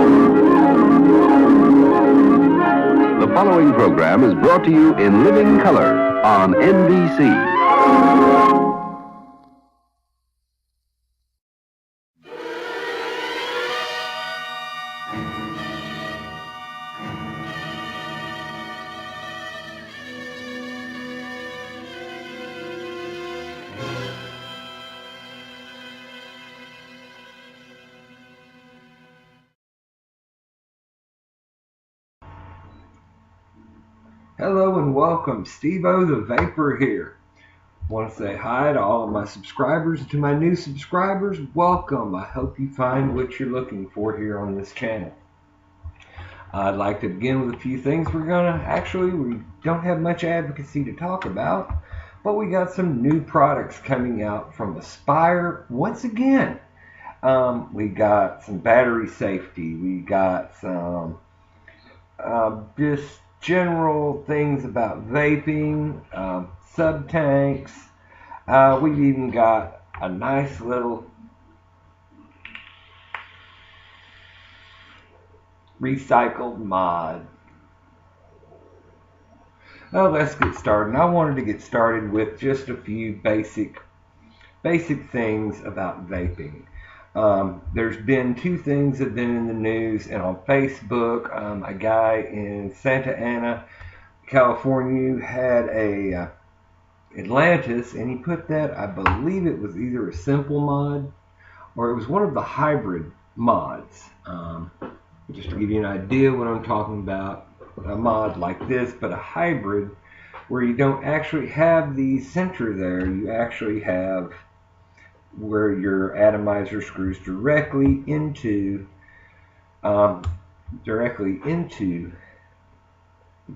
The following program is brought to you in living color on NBC. Hello and welcome, Steve-O the Vapor here. I want to say hi to all of my subscribers and to my new subscribers. Welcome. I hope you find what you're looking for here on this channel. I'd like to begin with a few things. We don't have much advocacy to talk about, but we got some new products coming out from Aspire once again. We got some battery safety. We got some just general things about vaping, sub-tanks. We've even got a nice little recycled mod. Well, let's get started. And I wanted to get started with just a few basic things about vaping. There's been two things that have been in the news and on Facebook. A guy in Santa Ana, California, had a Atlantis, and he put that, I believe it was either a simple mod or it was one of the hybrid mods. Just to give you an idea what I'm talking about, a mod like this, but a hybrid where you don't actually have the center there. You actually have where your atomizer screws directly into the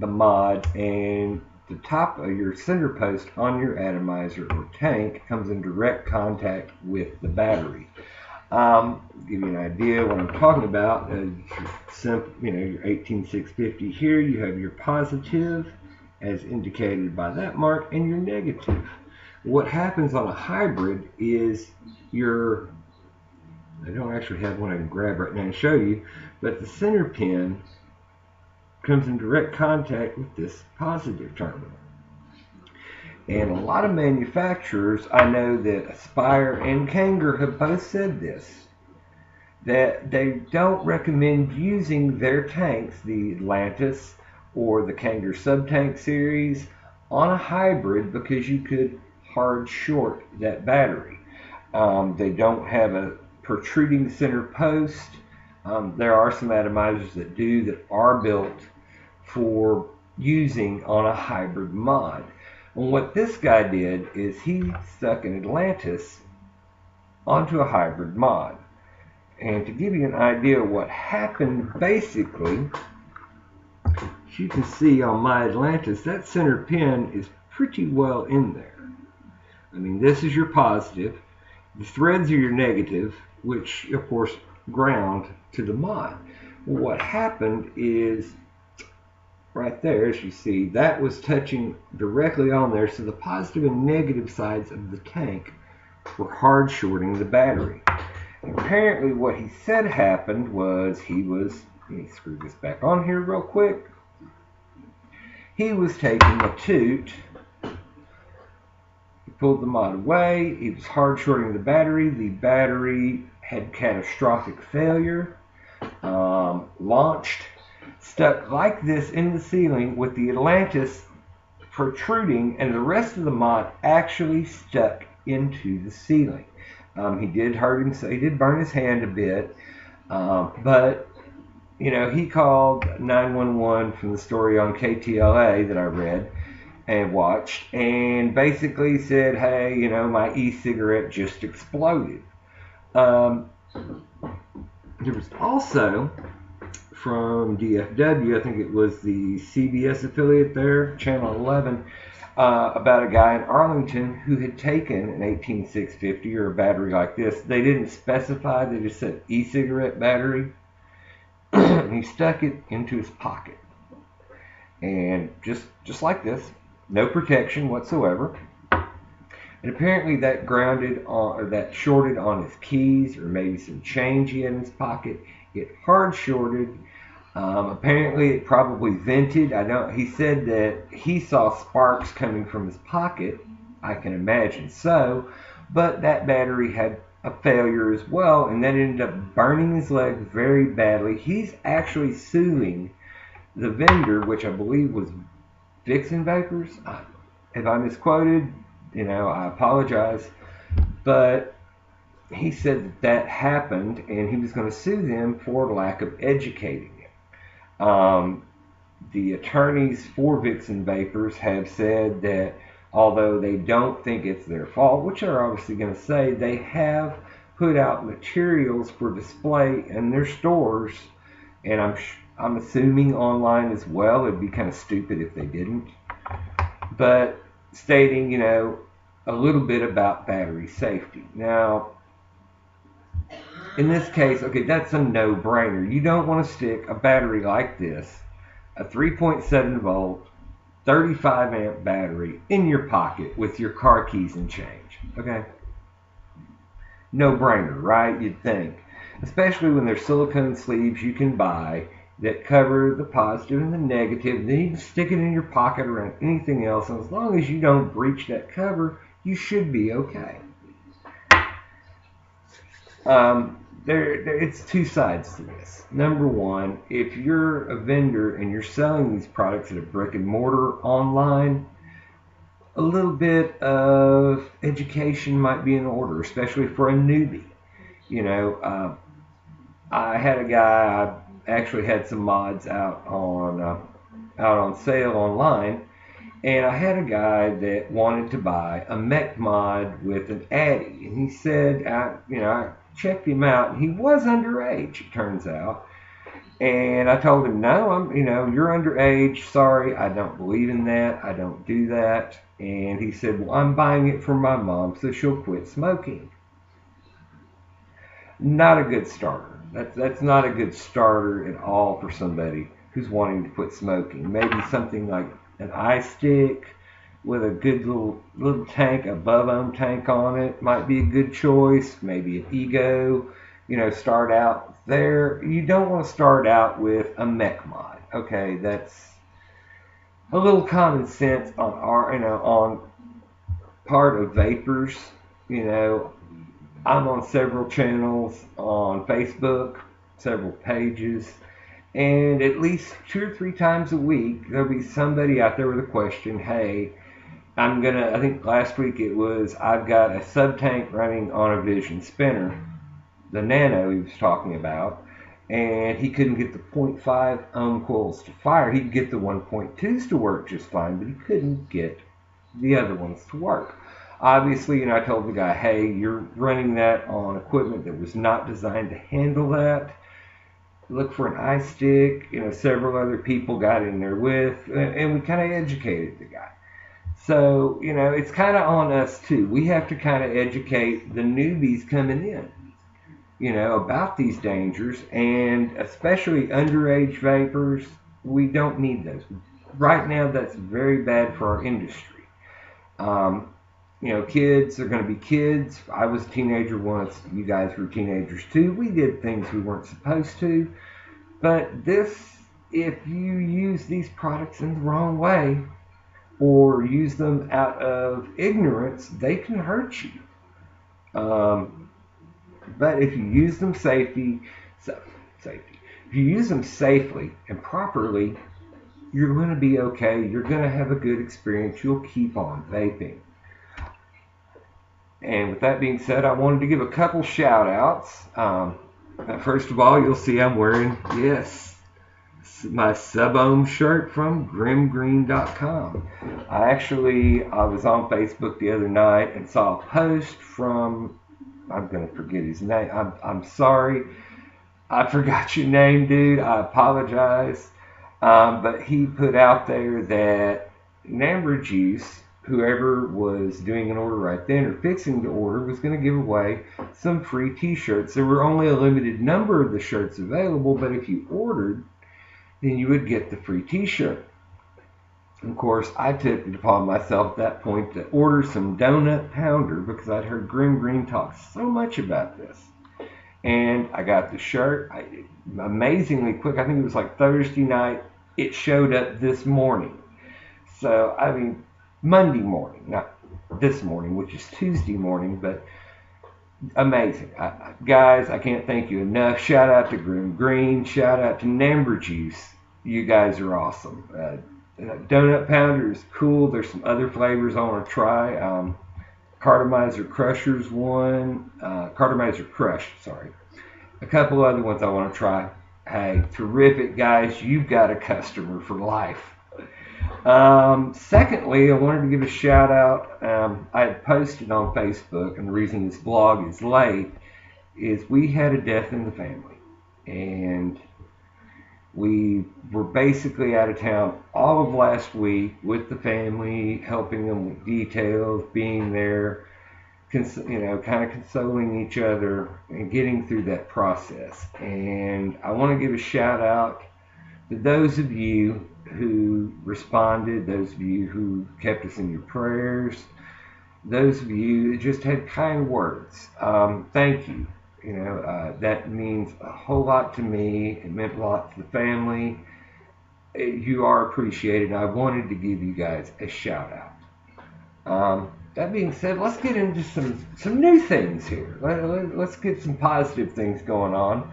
mod, and the top of your center post on your atomizer or tank comes in direct contact with the battery. Give you an idea what I'm talking about. Your 18650 here, you have your positive as indicated by that mark and your negative. What happens on a hybrid is I don't actually have one I can grab right now and show you, but the center pin comes in direct contact with this positive terminal. And a lot of manufacturers, I know that Aspire and Kanger have both said this, that they don't recommend using their tanks, the Atlantis or the Kanger sub-tank series, on a hybrid because you could hard short that battery. They don't have a protruding center post. There are some atomizers that do, that are built for using on a hybrid mod. And what this guy did is he stuck an Atlantis onto a hybrid mod. And to give you an idea of what happened, basically, as you can see on my Atlantis, that center pin is pretty well in there. I mean, this is your positive. The threads are your negative, which, of course, ground to the mod. Well, what happened is, right there, as you see, that was touching directly on there, so the positive and negative sides of the tank were hard shorting the battery. And apparently what he said happened was let me screw this back on here real quick. He was taking a toot, he pulled the mod away, he was hard shorting the battery had catastrophic failure, launched, stuck like this in the ceiling with the Atlantis protruding, and the rest of the mod actually stuck into the ceiling. He did hurt him, so he did burn his hand a bit, but he called 911 from the story on KTLA that I read and watched, and basically said, hey, my e-cigarette just exploded. There was also from DFW, I think it was the CBS affiliate there, Channel 11, about a guy in Arlington who had taken an 18650 or a battery like this. They didn't specify, they just said e-cigarette battery, and he stuck it into his pocket. And just like this, no protection whatsoever. And apparently that grounded on, or that shorted on his keys, or maybe some change he had in his pocket. It hard shorted. Apparently, it probably vented. He said that he saw sparks coming from his pocket. I can imagine so, but that battery had a failure as well, and that ended up burning his leg very badly. He's actually suing the vendor, which I believe was Vapers. If I misquoted, I apologize, but he said that happened, and he was going to sue them for lack of educating him. The attorneys for Vapers have said that although they don't think it's their fault, which they're obviously going to say, they have put out materials for display in their stores, and I'm assuming online as well. It'd be kind of stupid if they didn't, but stating, a little bit about battery safety. Now, in this case, okay, that's a no-brainer. You don't want to stick a battery like this, a 3.7 volt, 35 amp battery, in your pocket with your car keys and change. Okay? No-brainer, right? You'd think. Especially when there's silicone sleeves you can buy that cover the positive and the negative. Then you can stick it in your pocket around anything else, and as long as you don't breach that cover, you should be okay. It's two sides to this. Number one, if you're a vendor and you're selling these products at a brick and mortar online, a little bit of education might be in order, especially for a newbie. I had a guy, I actually had some mods out on sale online, and I had a guy that wanted to buy a mech mod with an Addy, and he said, I checked him out, and he was underage, it turns out. And I told him, no, you're underage. Sorry, I don't believe in that. I don't do that. And he said, well, I'm buying it for my mom so she'll quit smoking. Not a good starter. That's not a good starter at all for somebody who's wanting to quit smoking. Maybe something like an iStick with a good little tank, a Bub-Ohm tank on it might be a good choice. Maybe an Ego, start out there. You don't want to start out with a mech mod. Okay, that's a little common sense on on part of Vapers. I'm on several channels on Facebook, several pages, and at least 2 or 3 times a week there'll be somebody out there with a question. Hey, I think last week it was, I've got a sub-tank running on a Vision spinner, the Nano he was talking about, and he couldn't get the 0.5 ohm coils to fire. He could get the 1.2s to work just fine, but he couldn't get the other ones to work. Obviously, I told the guy, hey, you're running that on equipment that was not designed to handle that. Look for an iStick. Several other people got in there with, and we kind of educated the guy. So, it's kind of on us too. We have to kind of educate the newbies coming in, about these dangers, and especially underage vapors. We don't need those. Right now, that's very bad for our industry. Kids are going to be kids. I was a teenager once. You guys were teenagers too. We did things we weren't supposed to. But if you use these products in the wrong way or use them out of ignorance, they can hurt you. But if you use them if you use them safely and properly, you're going to be okay. You're going to have a good experience. You'll keep on vaping. And with that being said, I wanted to give a couple shout outs. First of all, you'll see I'm wearing, my sub-ohm shirt from grimgreen.com. I was on Facebook the other night and saw a post from, I'm going to forget his name. I'm sorry. I forgot your name, dude. I apologize. But he put out there that Namber Juice, whoever was doing an order right then or fixing the order, was going to give away some free t-shirts. There were only a limited number of the shirts available, but if you ordered, then you would get the free t-shirt. Of course, I took it upon myself at that point to order some Donut Pounder because I'd heard Grim Green talk so much about this. And I got the shirt amazingly quick. I think it was like Thursday night. It showed up this morning. So, I mean, Monday morning, not this morning, which is Tuesday morning, but amazing. Guys, I can't thank you enough. Shout out to Grim Green. Shout out to Number Juice. You guys are awesome. Donut Pounder is cool. There's some other flavors I want to try. Cartomizer Crusher's one. Cartomizer Crush, sorry. A couple other ones I want to try. Hey, terrific, guys. You've got a customer for life. Secondly, I wanted to give a shout out. I had posted on Facebook, and the reason this blog is late is we had a death in the family. And we were basically out of town all of last week with the family, helping them with details, being there, kind of consoling each other and getting through that process. And I want to give a shout out to those of you who responded, those of you who kept us in your prayers, those of you that just had kind words. Thank you. That means a whole lot to me. It meant a lot to the family. You are appreciated. I wanted to give you guys a shout out. That being said, let's get into some new things here. Let's get some positive things going on.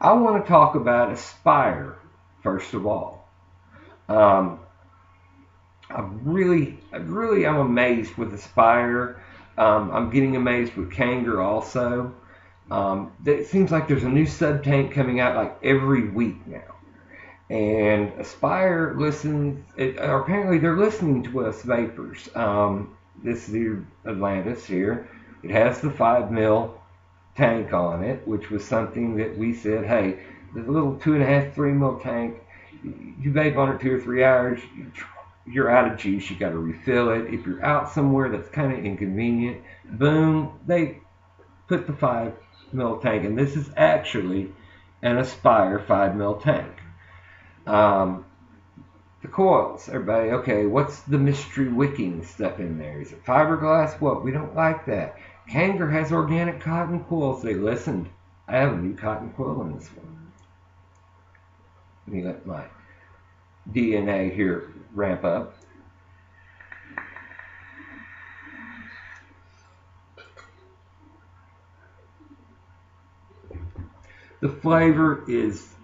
I want to talk about Aspire, first of all. I'm amazed with Aspire. I'm getting amazed with Kanger also. It seems like there's a new sub-tank coming out like every week now. And Aspire apparently they're listening to us Vapers. This is the Atlantis here. It has the 5 mil tank on it, which was something that we said, hey, there's a little 2.5, 3 mil tank. You vape on it 2 or 3 hours, you're out of juice. You got to refill it. If you're out somewhere that's kind of inconvenient, boom, they put the 5 mil tank, and this is actually an Aspire 5 mil tank. The coils, everybody, okay, what's the mystery wicking stuff in there? Is it fiberglass? What? We don't like that. Kanger has organic cotton coils. They listened. I have a new cotton coil in this one. Let me let my DNA here ramp up. The flavor is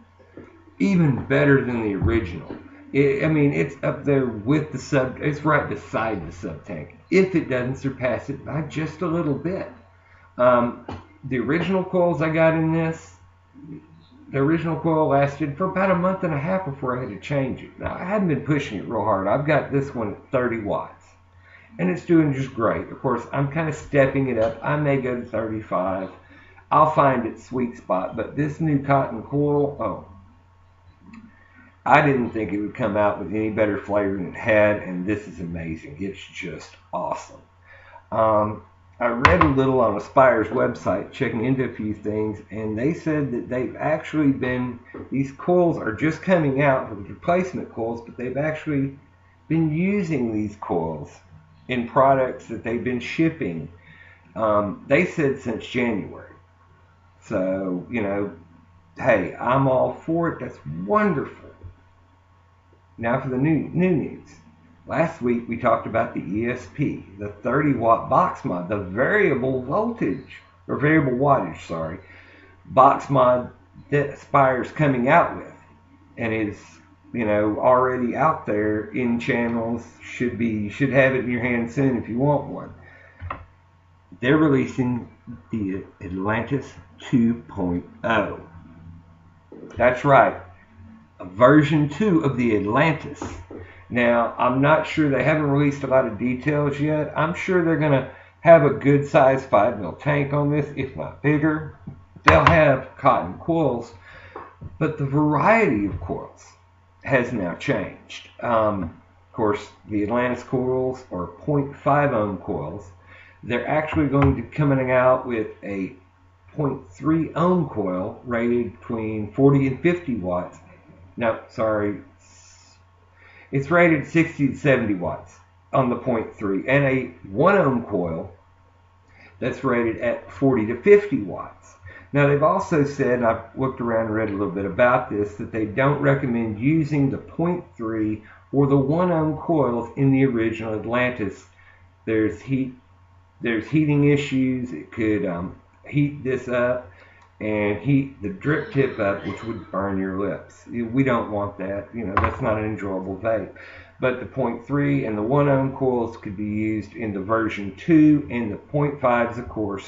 even better than the original. It's up there with the sub. It's right beside the sub tank. If it doesn't surpass it by just a little bit. The original coils I got in this, the original coil lasted for about a month and a half before I had to change it. Now, I haven't been pushing it real hard. I've got this one at 30 watts. And it's doing just great. Of course, I'm kind of stepping it up. I may go to 35. I'll find its sweet spot. But this new cotton coil, I didn't think it would come out with any better flavor than it had, and this is amazing. It's just awesome. I read a little on Aspire's website, checking into a few things, and they said that they've actually these coils are just coming out with replacement coils, but they've actually been using these coils in products that they've been shipping, they said since January. So, hey, I'm all for it. That's wonderful. Now for the new news. Last week we talked about the ESP, the 30 watt box mod, the variable wattage, box mod that Aspire's coming out with, and is already out there in channels. Should have it in your hand soon if you want one. They're releasing the Atlantis 2.0. That's right. A version 2 of the Atlantis. Now, I'm not sure, they haven't released a lot of details yet. I'm sure they're going to have a good size 5 mil tank on this, if not bigger. They'll have cotton coils, but the variety of coils has now changed. Of course, the Atlantis coils are 0.5 ohm coils. They're actually going to be coming out with a 0.3 ohm coil rated between 40 and 50 watts. No, sorry. It's rated 60 to 70 watts on the 0.3, and a 1 ohm coil that's rated at 40 to 50 watts. Now they've also said, and I've looked around and read a little bit about this, that they don't recommend using the 0.3 or the 1 ohm coils in the original Atlantis. There's heating issues. It could heat this up and heat the drip tip up, which would burn your lips. We don't want that. That's not an enjoyable vape. But the 0.3 and the 1 ohm coils could be used in the version 2, and the 0.5s, of course,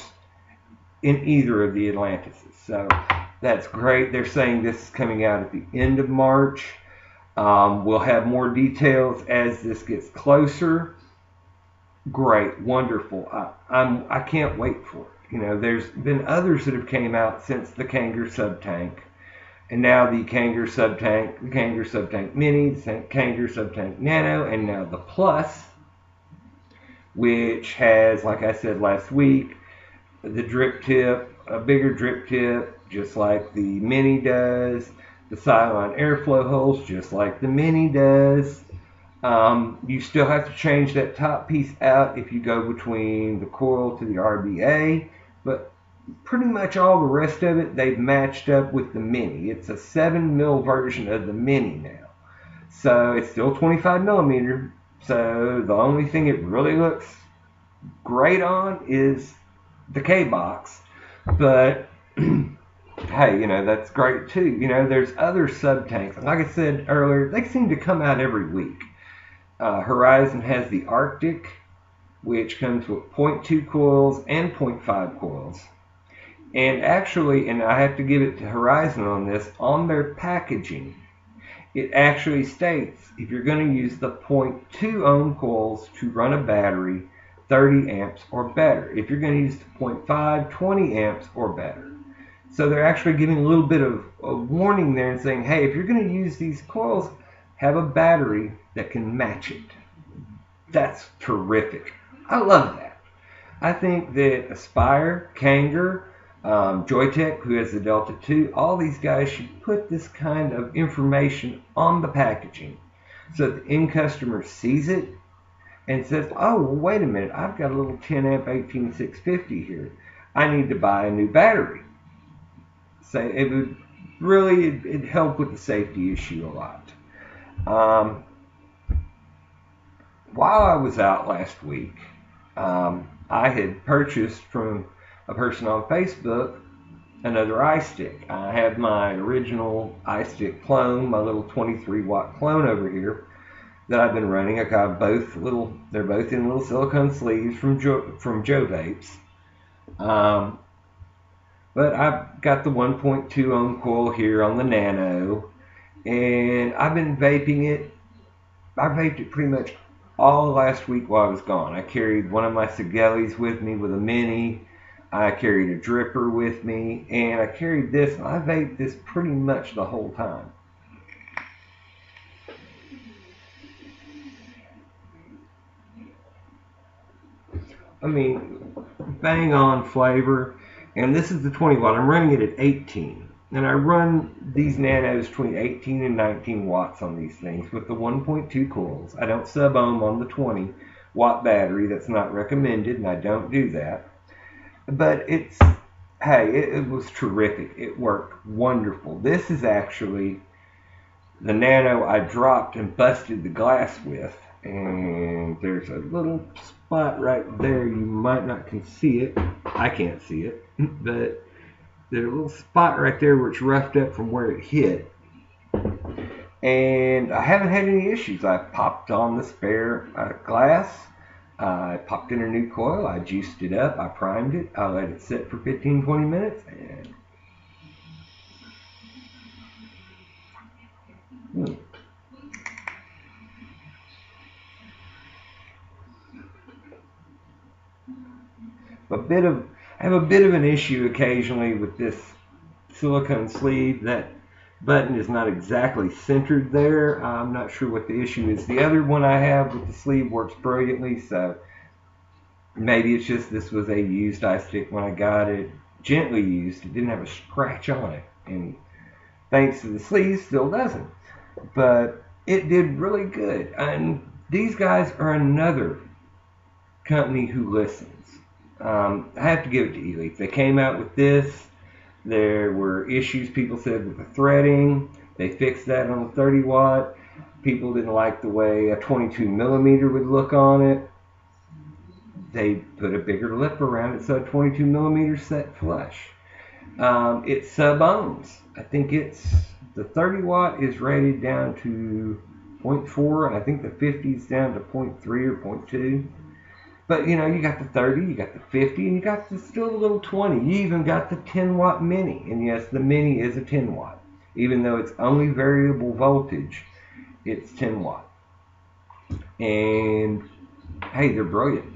in either of the Atlantises. So that's great. They're saying this is coming out at the end of March. We'll have more details as this gets closer. Great, wonderful. I can't wait for it. There's been others that have came out since the Kanger Sub-Tank, and now the Kanger Sub-Tank, the Kanger Sub-Tank Mini, the Kanger Sub-Tank Nano, and now the Plus, which has, like I said last week, the drip tip, a bigger drip tip, just like the Mini does, the Cylon airflow holes, just like the Mini does. You still have to change that top piece out if you go between the coil to the RBA, but pretty much all the rest of it, they've matched up with the Mini. It's a 7mm version of the Mini now. So it's still 25mm. So the only thing it really looks great on is the K-Box. But hey, that's great too. There's other sub-tanks. Like I said earlier, they seem to come out every week. Horizon has the Arctic, which comes with 0.2 coils and 0.5 coils. And actually, and I have to give it to Horizon on this, on their packaging, it actually states if you're going to use the 0.2 ohm coils to run a battery, 30 amps or better. If you're going to use the 0.5, 20 amps or better. So they're actually giving a little bit of a warning there and saying, hey, if you're going to use these coils, have a battery that can match it. That's terrific. I love that. I think that Aspire, Kanger, Joytech, who has the Delta 2, all these guys should put this kind of information on the packaging so that the end customer sees it and says, oh, well, wait a minute, I've got a little 10 amp 18650 here. I need to buy a new battery. So it would really, it'd help with the safety issue a lot. While I was out last week, I had purchased from a person on Facebook another iStick. I have my original iStick clone, my little 23 watt clone over here that I've been running. I got both they're both in little silicone sleeves from Joe Vapes. But I've got the 1.2 ohm coil here on the Nano, and I've been vaping it. I vaped it pretty much all last week while I was gone. I carried one of my Sigelis with me with a Mini. I carried a dripper with me, and I carried this, and I vaped this pretty much the whole time. I mean, bang on flavor. And this is the 20 watt. I'm running it at 18. And I run these Nanos between 18 and 19 watts on these things with the 1.2 coils. I don't sub-ohm on the 20 watt battery. That's not recommended, and I don't do that. But it's, hey, it was terrific. It worked wonderful. This is actually the Nano I dropped and busted the glass with. And there's a little spot right there. You might not can see it. I can't see it. But there's a little spot right there where it's roughed up from where it hit. And I haven't had any issues. I popped on the spare glass. I popped in a new coil. I juiced it up. I primed it. I let it sit for 15-20 minutes. And I have a bit of an issue occasionally with this silicone sleeve. That button is not exactly centered there. I'm not sure what the issue is. The other one I have with the sleeve works brilliantly, so maybe it's just this was a used iStick when I got it. Gently used. It didn't have a scratch on it, and thanks to the sleeve, still doesn't. But it did really good. And these guys are another company who listens. I have to give it to Elite. They came out with this. There were issues, people said, with the threading. They fixed that on the 30 watt. People didn't like the way a 22 millimeter would look on it. They put a bigger lip around it so a 22 millimeter set flush. It sub-ohms. I think the 30 watt is rated down to 0.4, and I think the 50 is down to 0.3 or 0.2. But you know, you got the 30, you got the 50, and you got still a little 20. You even got the 10 watt mini. And yes, the mini is a 10 watt. Even though it's only variable voltage, it's 10 watt. And hey, they're brilliant.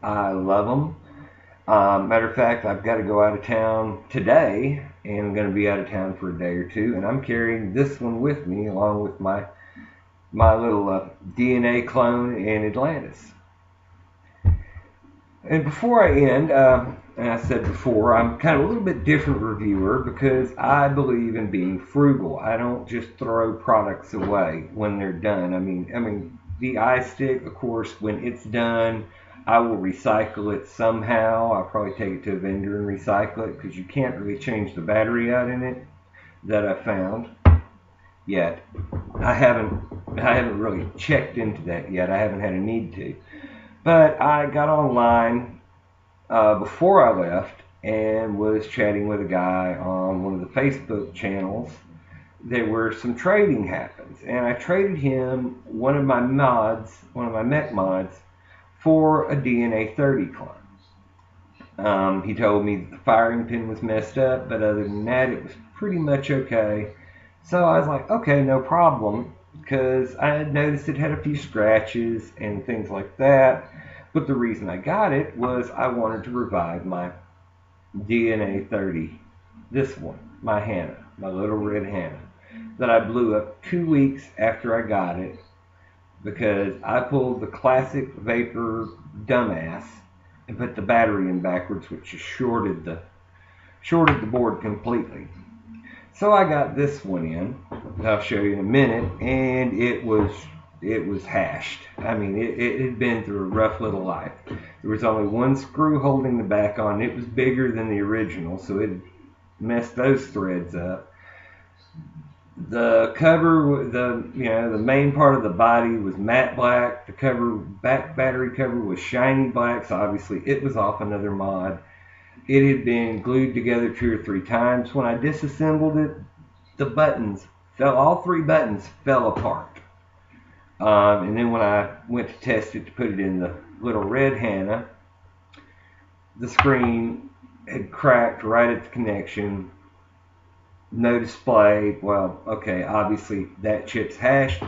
I love them. Matter of fact, I've got to go out of town today, and I'm going to be out of town for a day or two, and I'm carrying this one with me along with my little DNA clone in Atlantis. And before I end, and I said before, I'm kind of a little bit different reviewer because I believe in being frugal. I don't just throw products away when they're done. I mean, the iStick, of course, when it's done, I will recycle it somehow. I'll probably take it to a vendor and recycle it because you can't really change the battery out in it that I found yet. I haven't really checked into that yet. I haven't had a need to. But I got online before I left and was chatting with a guy on one of the Facebook channels. There were some trading happens, and I traded him one of my mech mods, for a DNA 30 clone. He told me that the firing pin was messed up, but other than that, it was pretty much okay. So I was like, okay, no problem, because I had noticed it had a few scratches and things like that. But the reason I got it was I wanted to revive my DNA 30, this one, my Hannah, my little red Hannah, that I blew up 2 weeks after I got it, because I pulled the classic Vapor dumbass and put the battery in backwards, which just shorted the board completely. So I got this one in, I'll show you in a minute, and it was hashed. I mean, it had been through a rough little life. There was only one screw holding the back on. It was bigger than the original, so it messed those threads up. The cover, the main part of the body was matte black. The back battery cover was shiny black, so obviously it was off another mod. It had been glued together 2 or 3 times. When I disassembled it, all 3 buttons fell apart. And then when I went to test it to put it in the little red Hannah, the screen had cracked right at the connection. No display. Well, okay, obviously that chip's hashed.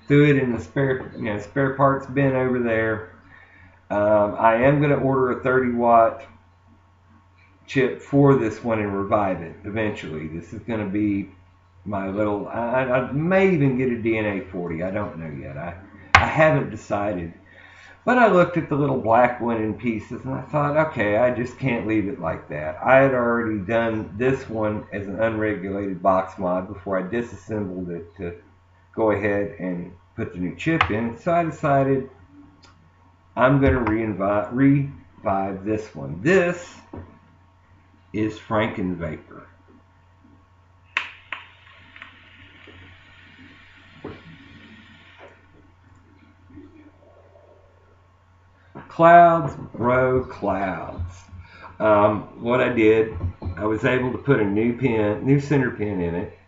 Threw it in the spare parts bin over there. I am going to order a 30 watt chip for this one and revive it eventually. This is going to be my little, I may even get a DNA 40. I don't know yet. I haven't decided. But I looked at the little black one in pieces and I thought, okay, I just can't leave it like that. I had already done this one as an unregulated box mod before I disassembled it to go ahead and put the new chip in. So I decided I'm going to revive this one. This is Frankenstein. Clouds, bro, clouds. What I did, I was able to put a new center pin in it.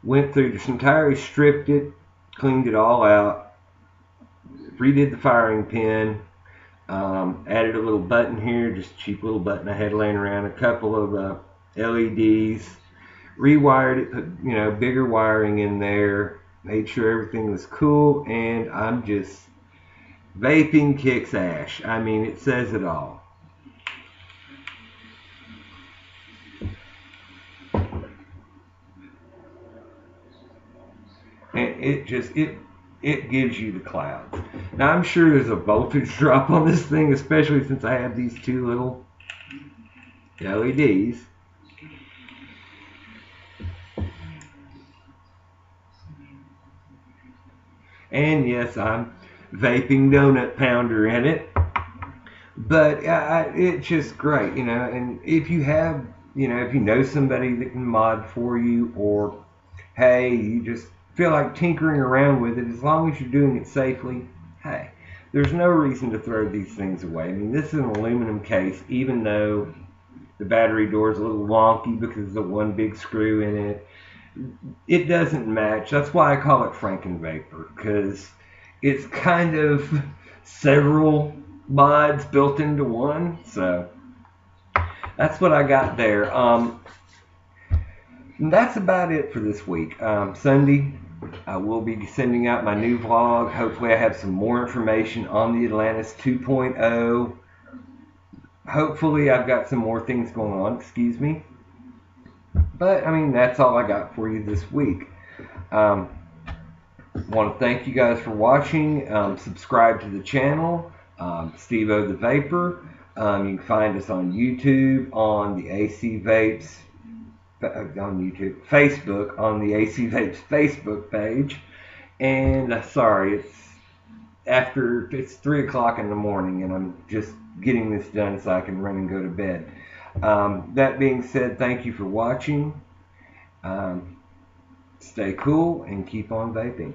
Went through this entire, stripped it, cleaned it all out, redid the firing pin, added a little button here, just a cheap little button I had laying around, a couple of LEDs, rewired it, put bigger wiring in there, made sure everything was cool, and I'm just vaping kicks ass. I mean, it says it all. And it gives you the clouds. Now I'm sure there's a voltage drop on this thing, especially since I have these 2 little LEDs. And yes, I'm vaping donut pounder in it, but it's just great, and if you have you know, if you know somebody that can mod for you, or hey, you just feel like tinkering around with it, as long as you're doing it safely, hey, there's no reason to throw these things away. I mean, this is an aluminum case, even though the battery door is a little wonky because of the one big screw in it. It doesn't match. That's why I call it Franken-Vapor, because it's kind of several mods built into one. So that's what I got there. That's about it for this week. Sunday, I will be sending out my new vlog. Hopefully I have some more information on the Atlantis 2.0. Hopefully I've got some more things going on, excuse me. But, I mean, that's all I got for you this week. Want to thank you guys for watching. Subscribe to the channel, Steve-O the Vapor. You can find us on YouTube, on the AC Vapes, on YouTube, Facebook, on the AC Vapes Facebook page. And sorry, it's 3 o'clock in the morning, and I'm just getting this done so I can run and go to bed. That being said, thank you for watching. Stay cool and keep on vaping.